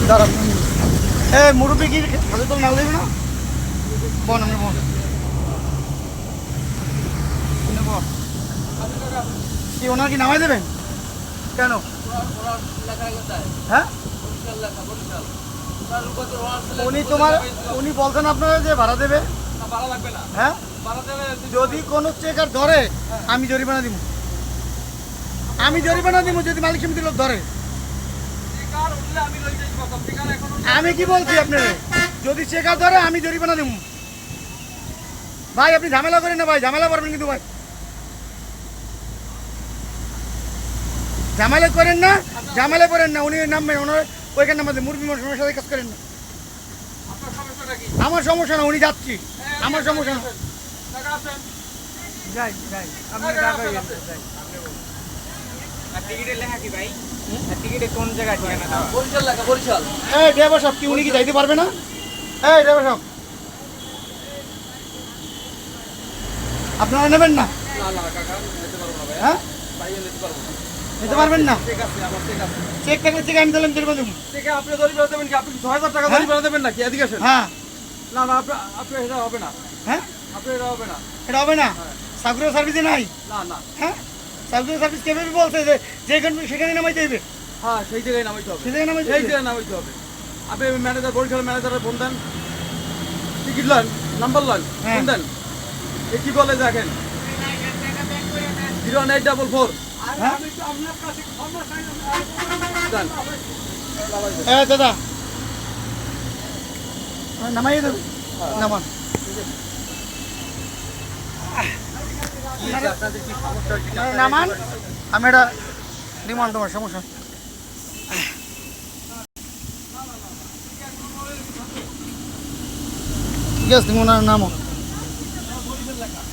দাঁড়ান মুরব্বী কি হাতে তো নাল দেবে না বন আমি বন কি ওনার কি নামাই দেবেন কেন হ্যাঁ উনি বলছেন আপনারা যে ভাড়া দেবে হ্যাঁ যদি কোনো চেকার ধরে আমি জরিমানা দিব যদি মালিক সমিতির লোক ধরে আমি কি বলছি আপনার যদি চেকার ধরে আমি জরিমানা দেব ভাই আপনি ঝামেলা করেন না ভাই ঝামেলা করবেন কিন্তু ভাই ঝামেলা করেন না উনি নামবেন ওনার ওইখানে নামাতে মুরগি মানুষের সাথে কাজ করেন না আমার সমস্যা না উনি যাচ্ছি আমার সমস্যা না যাই আপনি ড্রাইভার সাহেব কি উনি কি যাইতে পারবে না ড্রাইভার সাহেব আপনারা নেবেন না হ্যাঁ নিতে পারবেন না চেক থাকলে চেক আমি দিলাম জরিমানা দেবো আপনি জরিমানা দেবেন কি আপনি 6000 টাকা জরিমানা দেবেন নাকি এদিকে আসেন হ্যাঁ না আপনি এটা হবে না হ্যাঁ আপনি এটা হবে না সাকুরা সার্ভিসে নাই না হ্যাঁ সাকুরা সার্ভিস কেভাবে বলছে যে সেখানে নামাইতে হবে হ্যাঁ সেই জায়গায় নামাইতে হবে আপনি ম্যানেজার বরিশাল ম্যানেজারের ফোন দেন টিকিট লন নাম্বার লন ফোন দেন কি বলে দেখেন 09844 দাদা নামাই দেবে নামান নামান আমি এটা ডিমান্ড তোমার সমস্যা ঠিক আছে তুমি ওনার নামও